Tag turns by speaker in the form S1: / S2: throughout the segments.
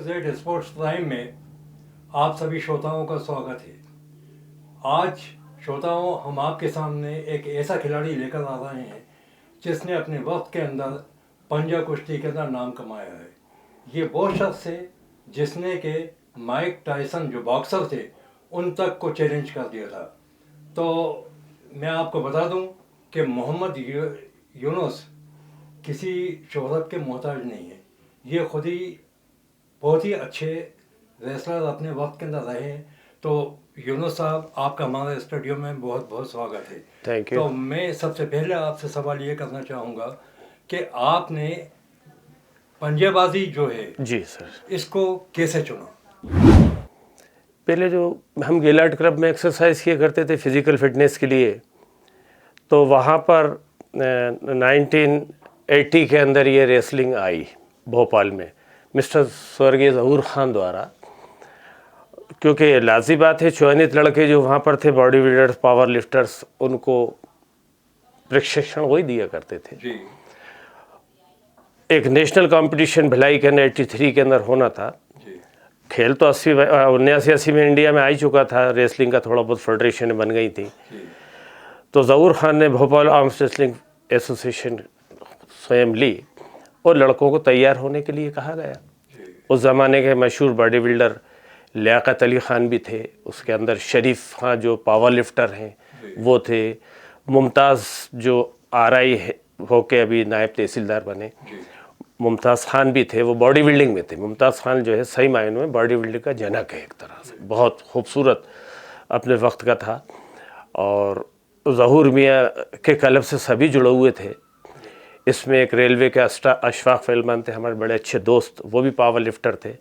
S1: XYZ sports prime में आप सभी श्रोताओं का स्वागत है। आज श्रोताओं, हम आपके सामने एक ऐसा खिलाड़ी लेकर आ रहे हैं जिसने अपने वक्त के अंदर पंजा कुश्ती के अंदर नाम कमाया है। ये वो शख्स है जिसने के माइक टायसन जो बॉक्सर थे उन तक को चैलेंज कर दिया था। तो मैं आपको बता दूं कि मोहम्मद यूनुस किसी शोहरत के मोहताज नहीं है। ये खुद ही बहुत ही अच्छे रेसलर अपने वक्त के अंदर रहे हैं। तो यूनुस साहब, आपका हमारे स्टूडियो में बहुत बहुत स्वागत है।
S2: Thank you.
S1: तो मैं सबसे पहले आपसे सवाल ये करना चाहूँगा कि आपने पंजेबाजी जो है
S2: जी सर,
S1: इसको कैसे चुना?
S2: पहले जो हम गिलाट क्लब में एक्सरसाइज किया करते थे फिज़िकल फिटनेस के लिए, तो वहाँ पर 1980 के अंदर ये रेसलिंग आई भोपाल में मिस्टर स्वर्गीय ज़हूर खान द्वारा। क्योंकि लाजी बात है, चयनित लड़के जो वहाँ पर थे, बॉडी बिल्डर्स, पावर लिफ्टर्स, उनको प्रशिक्षण वही दिया करते थे।
S1: जी।
S2: एक नेशनल कंपटीशन भिलाई के अंदर 83 के अंदर होना था।
S1: जी।
S2: खेल तो 79-80 में इंडिया में आ ही चुका था, रेसलिंग का थोड़ा बहुत फेडरेशन बन गई थी।
S1: जी।
S2: तो ज़हूर खान ने भोपाल आर्म्स रेसलिंग एसोसिएशन स्वयं ली और लड़कों को तैयार होने के लिए कहा गया। उस ज़माने के मशहूर बॉडी बिल्डर लियाकत अली ख़ान भी थे, उसके अंदर शरीफ खां जो पावर लिफ्टर हैं वो थे, मुमताज़ जो RI होके अभी नायब तहसीलदार बने, मुमताज़ खान भी थे, वो बॉडी बिल्डिंग में थे। मुमताज़ खान जो है सही मायनों में बॉडी बिल्डिंग का जनक है, एक तरह से बहुत खूबसूरत अपने वक्त का था। और ज़हूर मियाँ के क्लब से सभी जुड़े हुए थे। इसमें एक रेलवे के अशफाक फैलमान थे, हमारे बड़े अच्छे दोस्त, वो भी पावर लिफ्टर थे।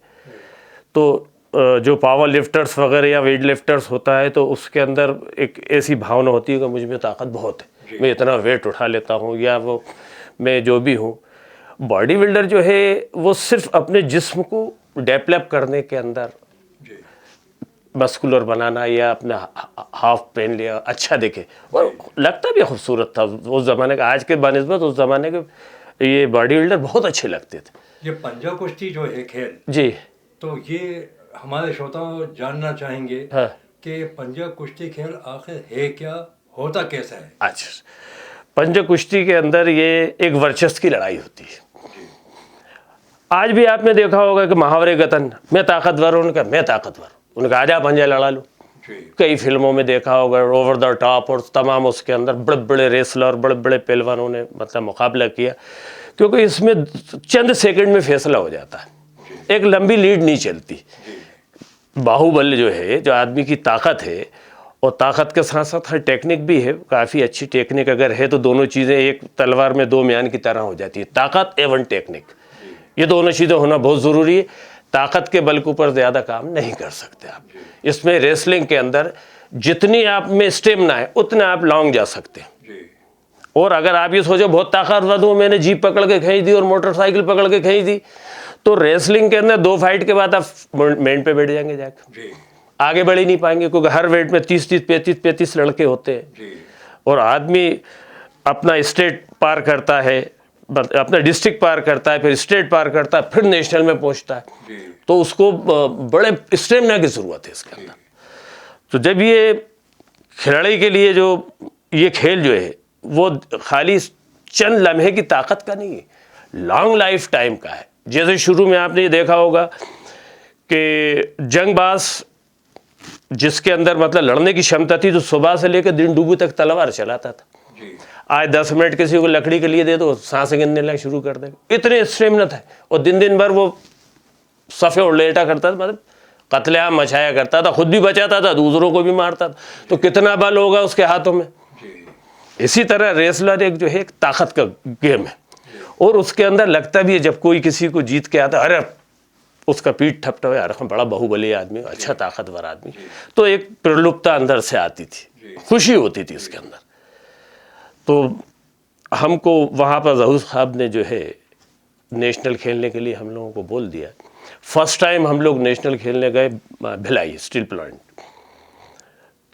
S2: तो जो पावर लिफ्टर्स वगैरह या वेट लिफ्टर्स होता है तो उसके अंदर एक ऐसी भावना होती है कि मुझ में ताकत बहुत है, मैं इतना वेट उठा लेता हूँ, या वो मैं जो भी हूँ। बॉडी बिल्डर जो है वो सिर्फ अपने जिस्म को डेवलप करने के अंदर, मस्कुलर बनाना या अपना हाफ पहन लिया अच्छा दिखे, और लगता भी खूबसूरत था उस ज़माने का। आज के बनिस्बत उस ज़माने के ये बॉडी बिल्डर बहुत अच्छे लगते थे।
S1: ये पंजा कुश्ती जो है खेल
S2: जी,
S1: तो ये हमारे श्रोताओं जानना चाहेंगे
S2: हाँ।
S1: कि पंजा कुश्ती खेल आखिर है क्या, होता कैसा है?
S2: अच्छा, पंजा कुश्ती के अंदर ये एक वर्चस्व की लड़ाई होती है। आज भी आपने देखा होगा कि मुहावरे गतन, मैं ताकतवर हूँ, उनका मैं ताकतवर, उनका आजा पंजा लड़ा लो। कई फिल्मों में देखा होगा, ओवर द टॉप और तमाम उसके अंदर बड़े बड़े रेसलर, बड़े बड़े पहलवानों ने मतलब मुकाबला किया, क्योंकि इसमें चंद सेकंड में फैसला हो जाता है, एक लंबी लीड नहीं चलती। बाहुबल जो है, जो आदमी की ताकत है, और ताकत के साथ साथ हर टेक्निक भी है, काफ़ी अच्छी टेक्निक अगर है तो दोनों चीज़ें एक तलवार में दो म्यान की तरह हो जाती है, ताकत एवं टेक्निक, ये दोनों चीज़ें होना बहुत ज़रूरी है। ताकत के बल के ऊपर ज़्यादा काम नहीं कर सकते आप। इसमें रेसलिंग के अंदर जितनी आप में स्टेमिना है उतना आप लॉन्ग जा सकते हैं। और अगर आप ये सोचो बहुत ताकतवर हूँ, मैंने जीप पकड़ के खींच दी और मोटरसाइकिल पकड़ के खींच दी, तो रेसलिंग के अंदर 2 फाइट के बाद आप मेन पे बैठ जाएंगे, जाकर आगे बढ़ ही नहीं पाएंगे, क्योंकि हर वेट में 30-30, 35-35 लड़के होते हैं। और आदमी अपना स्टेट पार करता है, अपना डिस्ट्रिक्ट पार करता है, फिर स्टेट पार करता है, फिर नेशनल में पहुंचता है, तो उसको बड़े स्टेमिना की ज़रूरत है इसके अंदर। तो जब ये खिलाड़ी के लिए जो ये खेल जो है वो खाली चंद लम्हे की ताकत का नहीं है, लॉन्ग लाइफ टाइम का है। जैसे शुरू में आपने ये देखा होगा कि जंगबाज जिसके अंदर मतलब लड़ने की क्षमता थी, तो सुबह से लेकर दिन डूबे तक तलवार चलाता था। आज 10 मिनट किसी को लकड़ी के लिए दे दो, सांसें गिनने लगा शुरू कर देगा, इतने स्टेमिना था। और दिन भर वो सफ़े और लेटा करता था, मतलब कत्लेआम मचाया करता था, खुद भी बचाता था, दूसरों को भी मारता था। तो कितना बल होगा उसके हाथों में। इसी तरह रेसलर एक जो है एक ताकत का गेम है, और उसके अंदर लगता भी है जब कोई किसी को जीत के आता, अरे उसका पीठ ठपटा हुआ, अरे बड़ा बाहुबली आदमी, अच्छा ताकतवर आदमी, तो एक प्रलुप्तता अंदर से आती थी, खुशी होती थी इसके अंदर। तो हमको वहाँ पर ज़हूर साहब ने जो है नेशनल खेलने के लिए हम लोगों को बोल दिया। फर्स्ट टाइम हम लोग नेशनल खेलने गए भिलाई स्टील प्लांट।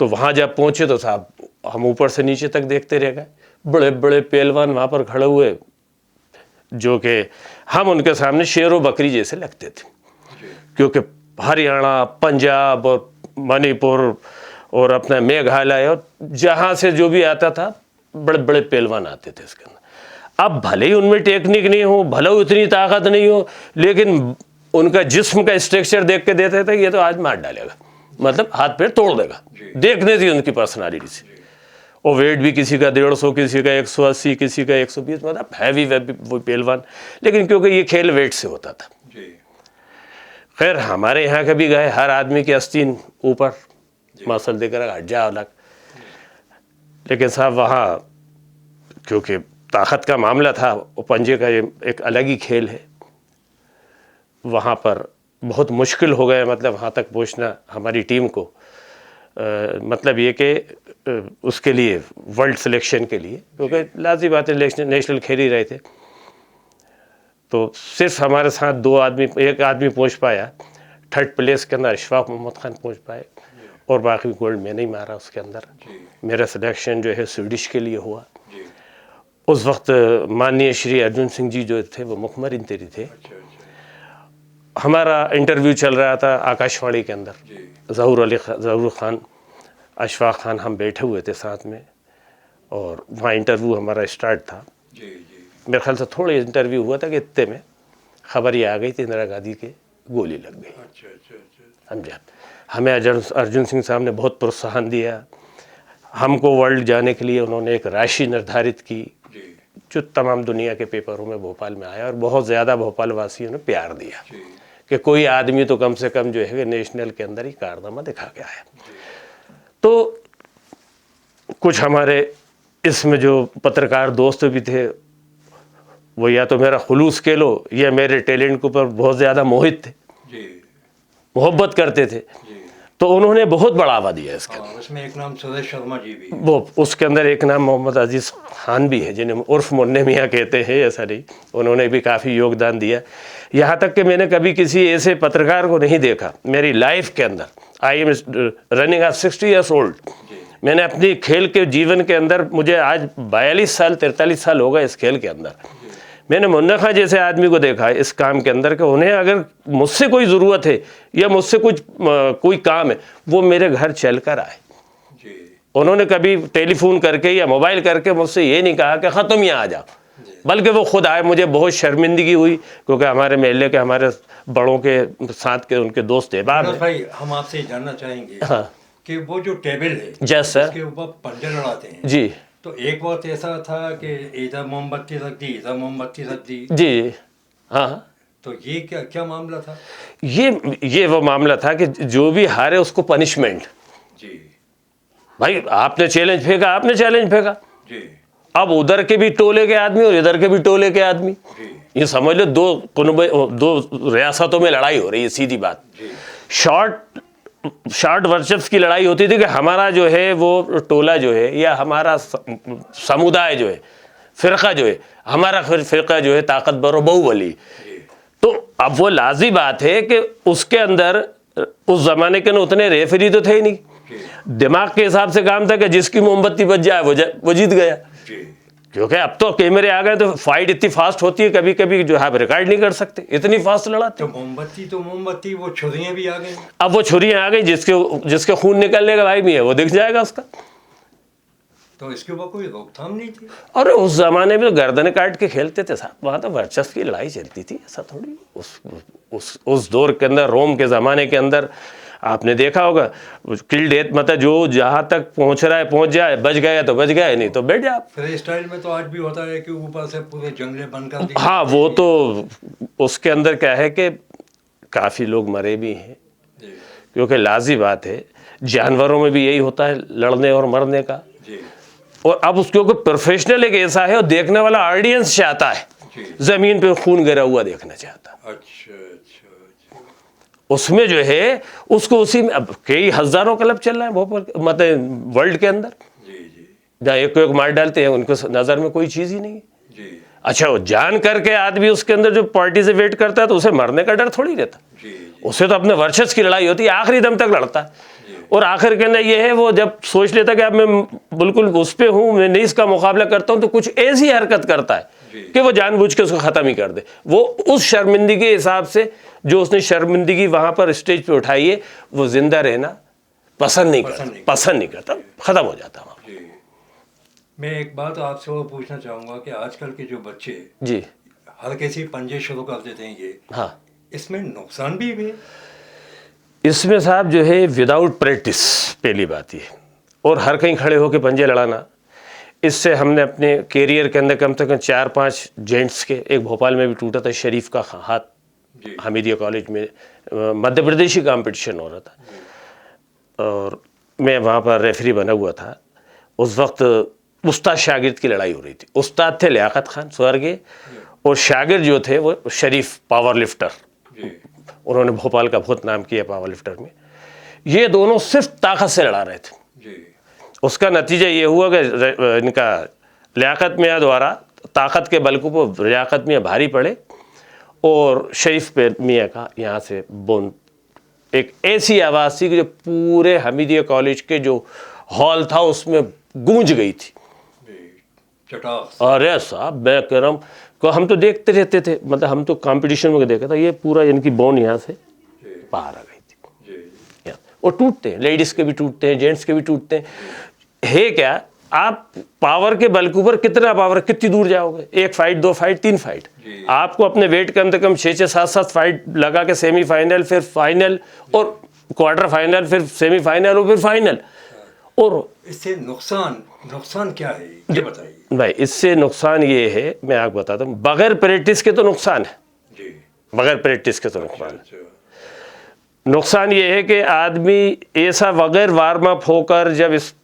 S2: तो वहाँ जब पहुँचे तो साहब हम ऊपर से नीचे तक देखते रह गए, बड़े बड़े पहलवान वहाँ पर खड़े हुए, जो कि हम उनके सामने शेर व बकरी जैसे लगते थे। क्योंकि हरियाणा, पंजाब और मणिपुर और अपना मेघालय और जहाँ से जो भी आता था बड़े बड़े पहलवान आते थे इसके अंदर। अब भले ही उनमें टेक्निक नहीं हो, भले ही उतनी ताकत नहीं हो, लेकिन उनका जिस्म का स्ट्रक्चर देख के देते थे ये तो आज मार डालेगा, मतलब हाथ पैर तोड़ देगा, देखने से उनकी पर्सनालिटी से। और वेट भी किसी का 150, किसी का 180, किसी का 120, मतलब हैवी वो पहलवान। लेकिन क्योंकि ये खेल वेट से होता था। खैर हमारे यहाँ के भी गए, हर आदमी की आस्तीन ऊपर मसल देकर हट जा अलग। लेकिन साहब वहाँ क्योंकि ताकत का मामला था, वो पंजे का ये एक अलग ही खेल है, वहाँ पर बहुत मुश्किल हो गया, मतलब वहाँ तक पहुँचना हमारी टीम को। मतलब ये कि उसके लिए वर्ल्ड सिलेक्शन के लिए, क्योंकि लाजी बात है नेशनल खेल ही रहे थे, तो सिर्फ हमारे साथ एक आदमी पहुँच पाया। 3rd प्लेस के अंदर अशफाक मोहम्मद खान पहुँच पाए और बाकी गोल्ड मैंने ही मारा उसके अंदर। मेरा सिलेक्शन जो है स्वीडिश के लिए हुआ। उस वक्त माननीय श्री अर्जुन सिंह जी जो थे वो मुखमरिन थे। हमारा इंटरव्यू चल रहा था आकाशवाणी के अंदर, ज़हूर खान, अशफाक खान, हम बैठे हुए थे साथ में और वहाँ इंटरव्यू हमारा स्टार्ट था। मेरे ख्याल से थोड़े इंटरव्यू हुआ था कि इतने में खबर ये आ गई थी इंदिरा गांधी के गोली लग गई। समझा। हमें अर्जुन सिंह साहब ने बहुत प्रोत्साहन दिया, हमको वर्ल्ड जाने के लिए उन्होंने एक राशि निर्धारित की जो तमाम दुनिया के पेपरों में भोपाल में आया और बहुत ज़्यादा भोपाल वासियों ने प्यार दिया कि कोई आदमी तो कम से कम जो है नेशनल के अंदर ही कारनामा दिखा के आया। तो कुछ हमारे इसमें जो पत्रकार दोस्त भी थे वो या तो मेरा खुलूस कह लो या मेरे टैलेंट के ऊपर बहुत ज़्यादा मोहित थे, मोहब्बत करते थे, तो उन्होंने बहुत बढ़ावा दिया इसके अंदर।
S1: उसमें एक नाम सुरेश शर्मा जी भी,
S2: वो उसके अंदर एक नाम मोहम्मद अजीज़ खान भी है जिन्हें उर्फ मुन्ने मियाँ कहते हैं, ऐसा नहीं, उन्होंने भी काफ़ी योगदान दिया। यहाँ तक कि मैंने कभी किसी ऐसे पत्रकार को नहीं देखा मेरी लाइफ के अंदर। I am running of 60 years old. मैंने अपनी खेल के जीवन के अंदर, मुझे आज 42 साल 43 साल हो गए इस खेल के अंदर, मैंने मुन्ना खां जैसे आदमी को देखा है इस काम के अंदर कि उन्हें अगर मुझसे कोई ज़रूरत है या मुझसे कोई काम है वो मेरे घर चल कर आए। उन्होंने कभी टेलीफोन करके या मोबाइल करके मुझसे ये नहीं कहा कि हाँ तुम यहाँ आ जाओ, बल्कि वो खुद आए। मुझे बहुत शर्मिंदगी हुई क्योंकि हमारे महल्ले के हमारे बड़ों के साथ के उनके दोस्त अहबाब हैं।
S1: भाई हम आपसे जानना चाहेंगे कि वो जो टेबल है
S2: जैस सर
S1: उसके ऊपर पंजे लड़ाते हैं
S2: जी,
S1: तो एक वक्त ऐसा था कि इधर मोमबत्ती रख दी, इधर मोमबत्ती रख दी
S2: जी, हाँ,
S1: तो ये क्या मामला था?
S2: ये वो मामला था कि जो भी हारे उसको पनिशमेंट।
S1: जी
S2: भाई आपने चैलेंज फेंका, आपने चैलेंज फेंका,
S1: जी,
S2: अब उधर के भी टोले के आदमी और इधर के भी टोले के आदमी, ये समझ लो दो रियासतों में लड़ाई हो रही है, सीधी बात। शॉर्ट वर्चस्व की लड़ाई होती थी कि हमारा जो है वो टोला जो है या हमारा समुदाय जो है, फिरका जो है, हमारा फिरका जो है ताकतवर और बहुबली। तो अब वो लाजी बात है कि उसके अंदर उस जमाने के उतने रेफरी तो थे ही नहीं, दिमाग के हिसाब से काम था कि जिसकी मोमबत्ती बच जाए वो जीत गया। क्योंकि अब तो कैमरे आ गए तो फाइट इतनी फास्ट होती है, कभी कभी जो है रिकॉर्ड नहीं कर सकते, इतनी फास्ट लड़ाते।
S1: तो मोमबत्ती वो छुरियां भी आ गई। अब
S2: वो छुरियां आ गई, जिसके खून निकलने का भाई भी है वो दिख जाएगा उसका।
S1: तो इसके ऊपर कोई रोकथाम नहीं थी।
S2: और उस जमाने में तो गर्दन काट के खेलते थे साहब, वहाँ तो वर्चस्व की लड़ाई चलती थी, ऐसा थोड़ी। उस दौर के अंदर, रोम के ज़माने के अंदर आपने देखा होगा किल डेथ, मतलब जो जहाँ तक पहुँच रहा है पहुँच जाए, बच गया तो बच गया, नहीं तो बैठ जाए।
S1: फ्री स्टाइल में तो आज भी होता है कि ऊपर से पूरे जंगले बनकर,
S2: हाँ वो तो उसके अंदर क्या है कि काफ़ी लोग मरे भी हैं, क्योंकि लाजी बात है जानवरों में भी यही होता है लड़ने और मरने का। और अब उसके ऊपर प्रोफेशनल एक ऐसा है और देखने वाला ऑडियंस चाहता है जमीन पे खून गिरा हुआ देखना चाहता है।
S1: अच्छा।
S2: उसमें जो है उसको उसी में अब कई हजारों क्लब चल रहा है भोपाल, मतलब वर्ल्ड के अंदर, जहाँ एक को एक मार डालते हैं, उनको नजर में कोई चीज ही नहीं है। अच्छा वो जान करके आदमी उसके अंदर जो पार्टी से वेट करता है तो उसे मरने का डर थोड़ी रहता, उसे तो अपने वर्चस्व की लड़ाई होती है, आखिरी दम तक लड़ता है। और आखिर के अंदर ये है, वो जब सोच लेता कि अब मैं बिल्कुल उस पे हूँ, मैं नहीं इसका मुकाबला करता हूँ, तो कुछ ऐसी हरकत करता है कि वो जानबूझ के उसको ख़त्म ही कर दे। वो उस शर्मिंदगी के हिसाब से जो उसने शर्मिंदगी वहाँ पर स्टेज पे उठाई है, वो जिंदा रहना पसंद नहीं करता, ख़त्म हो जाता वहाँ।
S1: मैं एक बात आपसे वो पूछना चाहूँगा कि आजकल के जो बच्चे
S2: जी
S1: हल्के से पंजे शुरू कर देते हैं, ये
S2: हाँ,
S1: इसमें नुकसान भी है?
S2: इसमें साहब जो है विदाउट प्रैक्टिस पहली बात ये, और हर कहीं खड़े होकर पंजे लड़ाना, इससे हमने अपने कैरियर के अंदर कम से कम 4-5 जेंट्स के, एक भोपाल में भी टूटा था शरीफ का हाथ, हमीदिया कॉलेज में मध्य प्रदेशी कंपटीशन हो रहा था और मैं वहाँ पर रेफरी बना हुआ था। उस वक्त उस्ताद शागिर्द की लड़ाई हो रही थी। उस्ताद थे लियाकत खान स्वर्गीय, और शागिर्द जो थे वो शरीफ पावर लिफ्टर, उन्होंने भोपाल का बहुत नाम किया पावर लिफ्टर में। ये दोनों सिर्फ ताकत से लड़ा रहे थे। उसका नतीजा ये हुआ कि इनका लियाकत मियाँ द्वारा ताकत के बल को लियाकत मियाँ भारी पड़े और शरीफ पे मियाँ का यहाँ से बोन, एक ऐसी आवाज़ थी कि जो पूरे हमीदिया कॉलेज के जो हॉल था उसमें गूंज गई थी। अरे साहब मैं कह रहा हूँ को हम तो देखते रहते थे, मतलब हम तो कंपटीशन में देखा था, ये पूरा इनकी बोन यहाँ से बाहर आ गई थी। और टूटते हैं, लेडीज़ के भी टूटते हैं, जेंट्स के भी टूटते हैं। है क्या, आप पावर के बल के ऊपर कितना पावर, कितनी दूर जाओगे? 1 फाइट 2 फाइट 3 फाइट, आपको अपने वेट कम से कम 6-6 7-7 फाइट लगा के सेमीफाइनल, फिर फाइनल और क्वार्टर फाइनल, फिर सेमीफाइनल और फिर फाइनल। और
S1: इससे नुकसान क्या है ये बताइए
S2: भाई। इससे नुकसान ये है, मैं आपको बताता हूँ, बगैर प्रैक्टिस के तो नुकसान है जी, बगैर प्रैक्टिस के तो नुकसान है। नुकसान ये है कि आदमी ऐसा बगैर वार्म अप होकर जब इस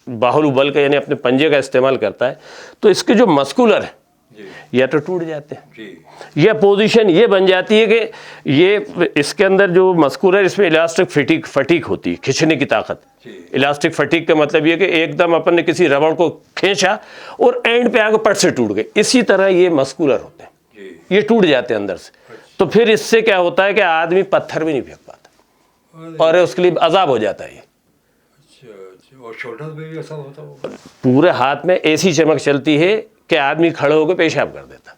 S2: बाहुबल का यानी अपने पंजे का इस्तेमाल करता है तो इसके जो मस्कुलर है या तो टूट जाते हैं, यह पोजीशन ये बन जाती है कि ये इसके अंदर जो मस्कुलर, इसमें इलास्टिक फटीक होती है, खींचने की ताकत। इलास्टिक फटीक का मतलब ये कि एकदम अपन ने किसी रबड़ को खींचा और एंड पे आगे पट से टूट गए, इसी तरह ये मस्कुलर होते हैं, ये टूट जाते हैं अंदर से। तो फिर इससे क्या होता है कि आदमी पत्थर भी नहीं फेंक पाता और उसके लिए अजाब हो जाता है।
S1: और शोल्डर पे भी ऐसा होता है,
S2: पूरे हाथ में ऐसी चमक चलती है कि आदमी खड़े होकर पेशाब कर देता।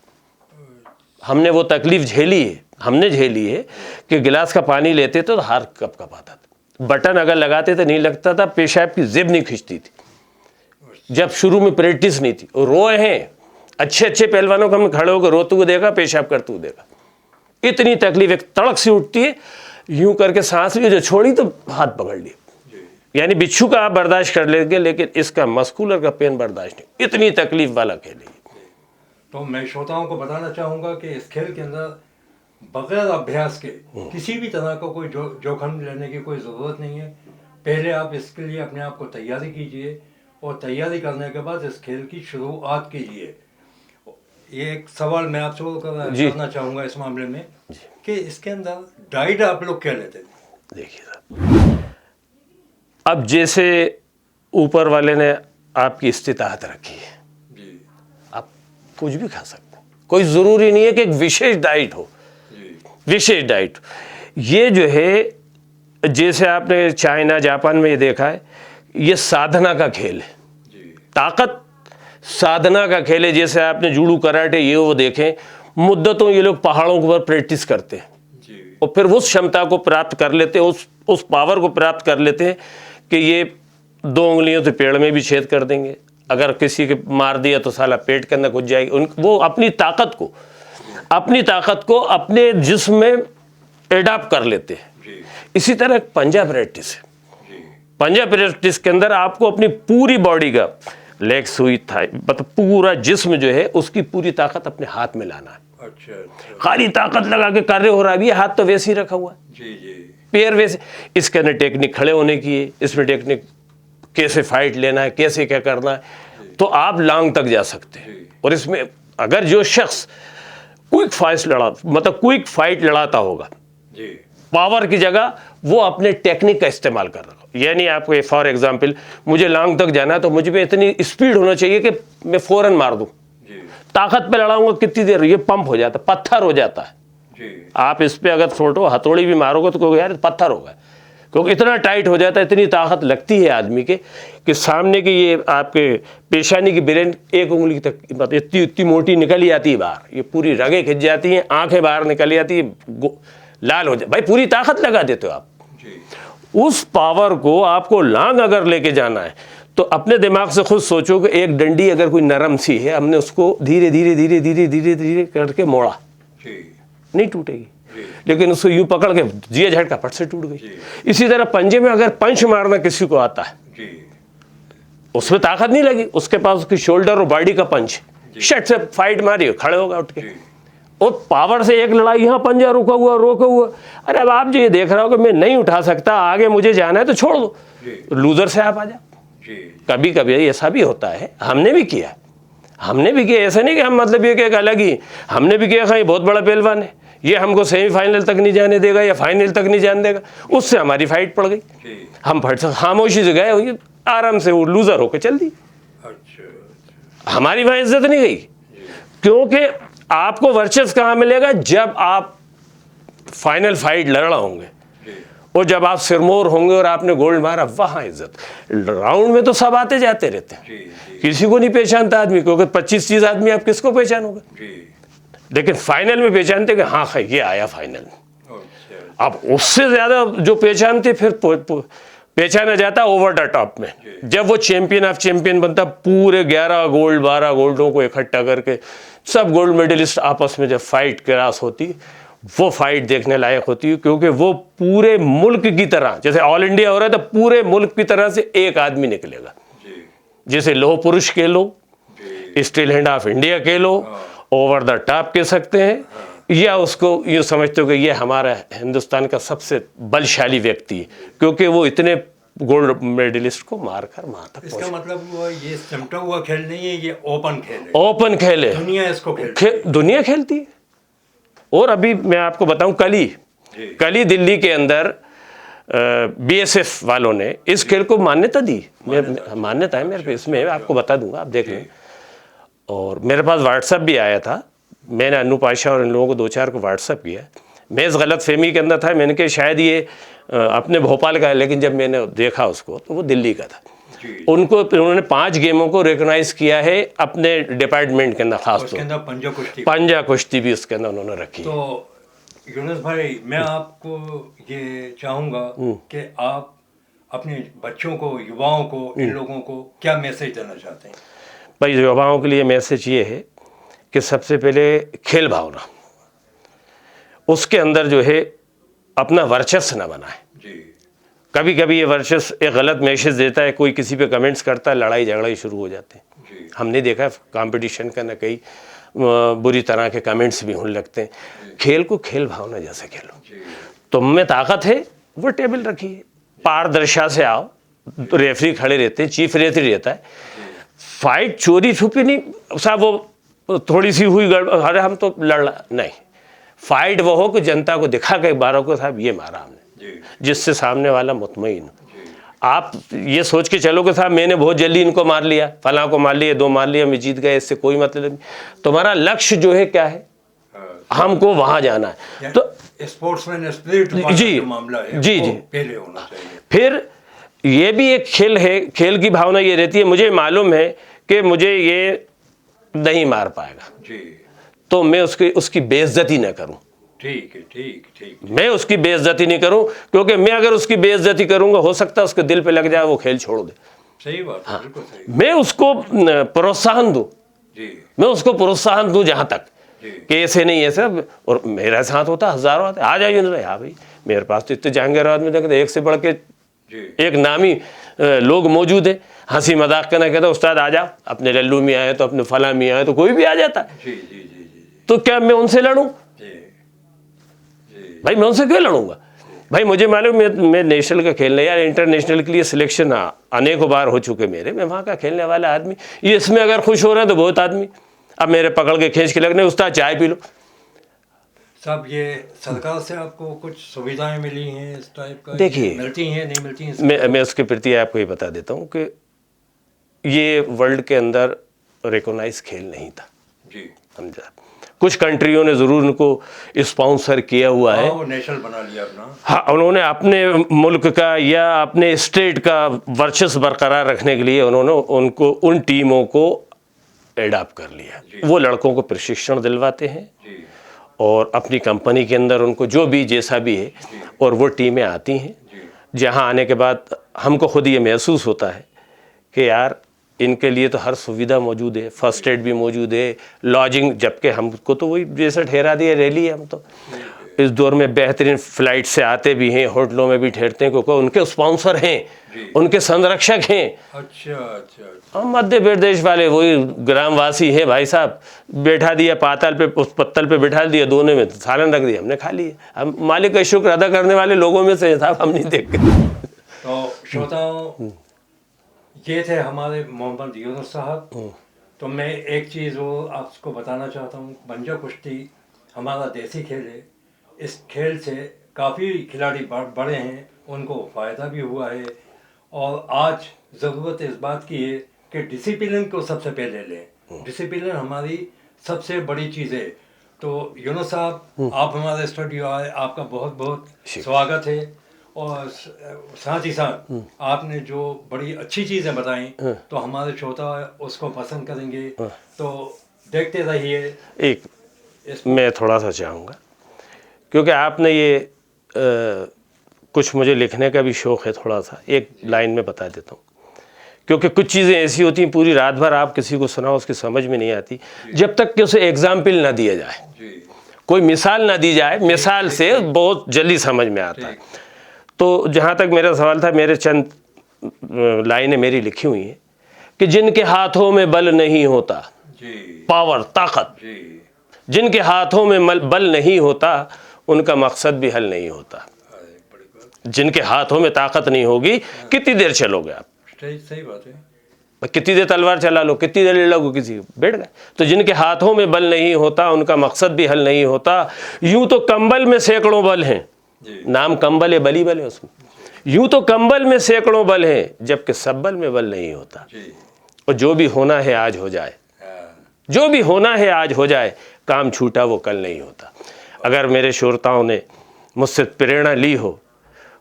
S2: हमने वो तकलीफ झेली है, हमने झेली है कि गिलास का पानी लेते तो हाथ कप आता था, बटन अगर लगाते तो नहीं लगता था, पेशाब की जिब नहीं खींचती थी जब शुरू में प्रैक्टिस नहीं थी। और रोए हैं अच्छे पहलवानों को हमने खड़े होकर रोते हुए देखा, पेशाब करते हुए देखा। इतनी तकलीफ, एक तड़क सी उठती है, यूं करके सांस भी जो छोड़ी तो हाथ पकड़ लिए। यानी बिच्छू का आप बर्दाश्त कर लेंगे लेकिन इसका मस्कुलर का पेन बर्दाश्त नहीं, इतनी तकलीफ वाला खेल है।
S1: तो मैं श्रोताओं को बताना चाहूँगा कि इस खेल के अंदर बगैर अभ्यास के किसी भी तरह का कोई जोखिम लेने की कोई ज़रूरत नहीं है। पहले आप इसके लिए अपने आप को तैयारी कीजिए और तैयारी करने के बाद इस खेल की शुरुआत कीजिए। ये एक सवाल मैं आपसे करना चाहूँगा इस मामले में कि इसके अंदर डाइट आप लोग क्या लेते हैं?
S2: देखिए अब जैसे ऊपर वाले ने आपकी इस्तिताअत रखी है, आप कुछ भी खा सकते हैं, कोई ज़रूरी नहीं है कि एक विशेष डाइट हो। विशेष डाइट ये जो है, जैसे आपने चाइना जापान में ये देखा है, ये साधना का खेल है, ताकत साधना का खेल है। जैसे आपने जूडो कराटे ये वो देखें, मुद्दतों ये लोग पहाड़ों के ऊपर प्रैक्टिस करते हैं और फिर उस क्षमता को प्राप्त कर लेते हैं, उस पावर को प्राप्त कर लेते हैं कि ये 2 उंगलियों से पेड़ में भी छेद कर देंगे, अगर किसी के मार दिया तो साला पेट के अंदर घुस जाएगी। वो अपनी ताकत को अपने जिस्म में एडाप्ट कर लेते हैं। इसी तरह पंजा प्रैक्टिस है। पंजा प्रैक्टिस के अंदर आपको अपनी पूरी बॉडी का लेग सुई थाई मतलब पूरा जिस्म जो है उसकी पूरी ताकत अपने हाथ में लाना है। अच्छा। खाली ताकत लगा के कार्य हो रहा है, ये हाथ तो वैसे ही रखा हुआ है, पैर वैसे। इसके अंदर टेक्निक खड़े होने की है, इसमें टेक्निक कैसे फाइट लेना है, कैसे क्या करना है, तो आप लॉन्ग तक जा सकते हैं। और इसमें अगर जो शख्स क्विक फाइट लड़ाता होगा पावर की जगह, वो अपने टेक्निक का इस्तेमाल कर रहा हो। यानी आपको फॉर एग्जांपल मुझे लॉन्ग तक जाना है तो मुझे में इतनी स्पीड होना चाहिए कि मैं फौरन मार दूं। ताकत पे लड़ाऊंगा कितनी देर, ये पंप हो जाता, पत्थर हो जाता है। आप इस पे अगर छोटो हथौड़ी भी मारोगे तो कहोगे यार पत्थर होगा, क्योंकि इतना टाइट हो जाता है, इतनी ताकत लगती है आदमी के कि सामने की ये आपके पेशानी की ब्रेन एक उंगली तक मतलब इतनी इतनी मोटी निकल जाती है बाहर, ये पूरी रगें खिंच जाती हैं, आंखें बाहर निकल जाती है, लाल हो जाए। भाई पूरी ताकत लगा देते हो आप। उस पावर को आपको लांग अगर लेके जाना है तो अपने दिमाग से खुद सोचो कि एक डंडी अगर कोई नरम सी है, हमने उसको धीरे धीरे धीरे धीरे धीरे धीरे करके मोड़ा, नहीं टूटेगी, लेकिन उसको यूं पकड़ के जिया झटका फट से टूट गई। इसी तरह पंजे में अगर पंच मारना किसी को आता है, उसमें ताकत नहीं लगी, उसके पास उसकी शोल्डर और बॉडी का पंच, शट से फाइट मारी, खड़े होगा उठ के, और पावर से एक लड़ाई, यहाँ पंजा रोका हुआ। अरे अब आप जो ये देख रहा हो कि मैं नहीं उठा सकता, आगे मुझे जाना है तो छोड़ दो, लूजर से आप आ जाओ। कभी कभी ऐसा भी होता है, हमने भी किया, ऐसा नहीं कि हम मतलब ये कि एक अलग ही, हमने भी किया, ये बहुत बड़ा पहलवान है, ये हमको सेमीफाइनल तक नहीं जाने देगा या फाइनल तक नहीं जाने देगा, उससे हमारी फाइट पड़ गई, हम फट से खामोशी से गए, आराम से वो लूजर होकर चल दी। हमारी वहां इज्जत नहीं गई, क्योंकि आपको वर्चस्व कहाँ मिलेगा? जब आप फाइनल फाइट लड़ रहे होंगे और जब आप सिरमौर होंगे और आपने गोल्ड मारा, वहां इज्जत। राउंड में तो सब आते जाते रहते हैं, किसी को नहीं पहचानता आदमी, क्योंकि 25-30 आदमी आप किसको पहचानोगे, लेकिन फाइनल में पहचानते कि हाँ ये आया फाइनल में। अब उससे ज्यादा जो पहचानते फिर पहचाना जाता ओवर द टॉप में, जब वो चैंपियन ऑफ चैंपियन बनता, पूरे 11 गोल्ड 12 गोल्डों को इकट्ठा करके सब गोल्ड मेडलिस्ट आपस में जब फाइट क्रॉस होती, वो फाइट देखने लायक होती है, क्योंकि वो पूरे मुल्क की तरह, जैसे ऑल इंडिया हो रहा है तो पूरे मुल्क की तरह से एक आदमी निकलेगा, जैसे लोह पुरुष कह लो, स्टील हैंड ऑफ इंडिया कह लो, ओवर द टॉप कह सकते हैं, या उसको यूँ समझते हो कि ये हमारा हिंदुस्तान का सबसे बलशाली व्यक्ति है, क्योंकि वो इतने गोल्ड मेडलिस्ट को मारकर वहां तक।
S1: इसका मतलब वो ये सिमटा हुआ खेल नहीं है, ये ओपन खेल है,
S2: ओपन खेल है,
S1: दुनिया इसको
S2: दुनिया खेलती है। और अभी मैं आपको बताऊं, कल दिल्ली के अंदर बीएसएफ वालों ने इस खेल को मान्यता दी, मान्यता है मेरे पे, इसमें आपको बता दूंगा, आप देख लें। और मेरे पास व्हाट्सएप भी आया था, मैंने अनु पाशा और इन लोगों को 2-4 को व्हाट्सएप किया। मैं इस गलत फहमी के अंदर था, मैंने कहा शायद ये अपने भोपाल का है, लेकिन जब मैंने देखा उसको तो वो दिल्ली का था। उन्होंने 5 गेमों को रिकॉग्नाइज किया है अपने डिपार्टमेंट के अंदर, खास तौर पंजा कुश्ती भी उसके अंदर उन्होंने रखी।
S1: तो यूनुस भाई, मैं आपको ये चाहूँगा कि आप अपने बच्चों को, युवाओं को, इन लोगों को क्या मैसेज देना चाहते हैं?
S2: भाई युवाओं के लिए मैसेज ये है कि सबसे पहले खेल भावना, उसके अंदर जो है अपना वर्चस्व न बनाए। कभी कभी ये वर्चस्व एक गलत मैसेज देता है, कोई किसी पे कमेंट्स करता है, लड़ाई झगड़ा ही शुरू हो जाते हैं। हमने देखा कंपटीशन का न कई बुरी तरह के कमेंट्स भी होने लगते हैं। खेल को खेल भावना जैसे खेलो, तुम में ताकत है वो टेबल रखिए, पारदर्शिता से आओ, रेफरी खड़े रहते हैं, चीफ रेफरी रहता है, फाइट चोरी छुपी नहीं साहब, वो थोड़ी सी हुई गड़बड़, अरे हम तो लड़ नहीं, फाइट वो हो कि जनता को दिखा के बारों को साहब ये मारा हमने, जिससे सामने वाला मुतमईन। आप ये सोच के चलो कि साहब मैंने बहुत जल्दी इनको मार लिया, फलां को मार लिया, 2 मार लिया, मैं जीत गया, इससे कोई मतलब नहीं। तुम्हारा लक्ष्य जो है क्या है, हमको वहां जाना है। तो
S1: स्पोर्ट्समैन स्पिरिट
S2: जी
S1: मामला है,
S2: जी
S1: पहले होना चाहिए।
S2: फिर ये भी एक खेल है, खेल की भावना ये रहती है, मुझे मालूम है कि मुझे ये नहीं मार पाएगा, तो मैं उसकी बेइज्जती न करूं।
S1: ठीक है, ठीक।
S2: मैं उसकी बेइज्जती नहीं करूं, क्योंकि मैं अगर उसकी बेइज्जती करूंगा, हो सकता है उसके दिल पे लग जाए, वो खेल छोड़ दे।
S1: सही बात,
S2: हाँ,
S1: बिल्कुल सही।
S2: मैं उसको प्रोत्साहन दूं, मैं उसको प्रोत्साहन दूं जहां तक कि ऐसे नहीं, ऐसे। और मेरा साथ होता, हजारों आते, आ जाइए ना, हाँ भाई मेरे पास तो इतने जहांगीर में देखते, एक से बढ़ के एक नामी लोग मौजूद है, हंसी मजाक करना, कहता उस्ताद आ जाओ, अपने लल्लू में आए तो अपने फला में आए तो कोई भी आ जाता है। तो क्या मैं उनसे लड़ूं? भाई मैं उनसे क्यों लड़ूंगा? भाई मुझे मालूम मैं नेशनल का खेलने, यार इंटरनेशनल के लिए सिलेक्शन अनेकों बार हो चुके मेरे, मैं वहाँ का खेलने वाला आदमी, ये इसमें अगर खुश हो रहे हैं तो बहुत आदमी अब मेरे पकड़ के खींच के लगने, उस्ताद चाय पी लो।
S1: साहब ये सरकार से आपको कुछ सुविधाएं मिली हैं इस टाइप का?
S2: देखिए,
S1: मिलती हैं नहीं मिलती हैं?
S2: मैं उसके प्रति आपको ये बता देता हूँ कि ये वर्ल्ड के अंदर रिकॉग्नाइज खेल नहीं था। समझा। कुछ कंट्रियों ने ज़रूर उनको स्पॉन्सर किया हुआ है,
S1: वो नेशनल बना लिया अपना।
S2: हाँ, उन्होंने अपने मुल्क का या अपने स्टेट का वर्चस्व बरकरार रखने के लिए उन्होंने उनको उन टीमों को एडॉप्ट कर लिया। वो लड़कों को प्रशिक्षण दिलवाते हैं
S1: जी।
S2: और अपनी कंपनी के अंदर उनको जो भी जैसा भी है, और वो टीमें आती हैं, जहाँ आने के बाद हमको खुद ये महसूस होता है कि यार इनके लिए तो हर सुविधा मौजूद है, फर्स्ट एड भी मौजूद है, लॉजिंग, जबकि हमको तो वही जैसा ठहरा दिया रैली है। हम तो इस दौर में बेहतरीन फ्लाइट से आते भी हैं, होटलों में भी ठहरते हैं, क्योंकि उनके स्पॉन्सर हैं, उनके संरक्षक हैं।
S1: अच्छा अच्छा।
S2: हम मध्य प्रदेश वाले वही ग्रामवासी हैं भाई साहब, बैठा दिया पाताल पे, उस पत्तल पे बैठा दिया, दोनों में सालन रख दिया, हमने खा लिया। हम मालिक का शुक्र अदा करने वाले लोगों में से साहब, हम नहीं देखते।
S1: तो श्रोताओं, ये थे हमारे मोहम्मद यूनुस साहब। तो मैं एक चीज़ वो आपको बताना चाहता हूँ, पंजा कुश्ती हमारा देसी खेल है। इस खेल से काफ़ी खिलाड़ी बड़े हैं, उनको फ़ायदा भी हुआ है। और आज ज़रूरत इस बात की है कि डिसिप्लिन को सबसे पहले लें। डिसिप्लिन हमारी सबसे बड़ी चीज़ है। तो यूनुस साहब, आप हमारे स्टूडियो आए, आपका बहुत बहुत स्वागत है। और साथ ही साथ आपने जो बड़ी अच्छी चीज़ें बताई, तो हमारे श्रोता उसको पसंद करेंगे। तो देखते रहिए।
S2: एक मैं थोड़ा सा चाहूँगा, क्योंकि आपने ये कुछ मुझे लिखने का भी शौक़ है, थोड़ा सा एक लाइन में बता देता हूँ। क्योंकि कुछ चीज़ें ऐसी होती हैं, पूरी रात भर आप किसी को सुनाओ, उसकी समझ में नहीं आती जब तक कि उसे एग्जाम्पल ना दिया जाए, कोई मिसाल ना दी जाए। मिसाल से बहुत जल्दी समझ में आता है। तो जहाँ तक मेरा सवाल था, मेरे चंद लाइनें मेरी लिखी हुई हैं कि जिनके हाथों में बल नहीं होता, पावर, ताकत, जिनके हाथों में बल नहीं होता, उनका मकसद भी हल नहीं होता। जिनके हाथों में ताकत नहीं होगी, कितनी देर चलोगे आप?
S1: सही बात है।
S2: कितनी देर तलवार चला लो, कितनी देर ले लोगे, किसी बैठ गए। तो जिनके हाथों में बल नहीं होता, उनका मकसद भी हल नहीं होता। यूं तो कंबल में सैकड़ों बल हैं, नाम कंबल है, बली बल है उसमें। यूं तो कंबल में सैकड़ों बल हैं, जबकि सब्बल में बल नहीं होता। और जो भी होना है आज हो जाए, जो भी होना है आज हो जाए, काम छूटा वो कल नहीं होता। अगर मेरे श्रोताओं ने मुझसे प्रेरणा ली हो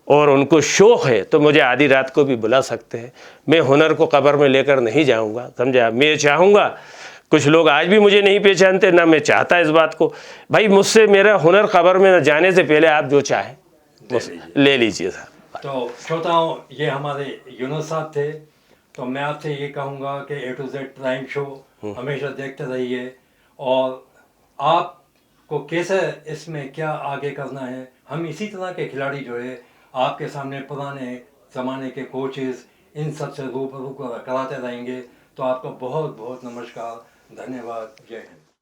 S2: और उनको शौक़ है, तो मुझे आधी रात को भी बुला सकते हैं। मैं हुनर को कब्र में लेकर नहीं जाऊंगा, समझा। मैं चाहूँगा, कुछ लोग आज भी मुझे नहीं पहचानते, ना मैं चाहता इस बात को। भाई, मुझसे मेरा हुनर कब्र में न जाने से पहले आप जो चाहें ले लीजिए साहब।
S1: तो श्रोताओं, ये हमारे यूनुस साहब थे। तो मैं आपसे ये कहूँगा कि A to Z prime show हमेशा देखते रहिए। और आपको कैसे इसमें क्या आगे करना है, हम इसी तरह के खिलाड़ी जो है आपके सामने पुराने ज़माने के कोचेस, इन सब से रूबरू कराते रहेंगे। तो आपका बहुत बहुत नमस्कार, धन्यवाद, जय हिंद।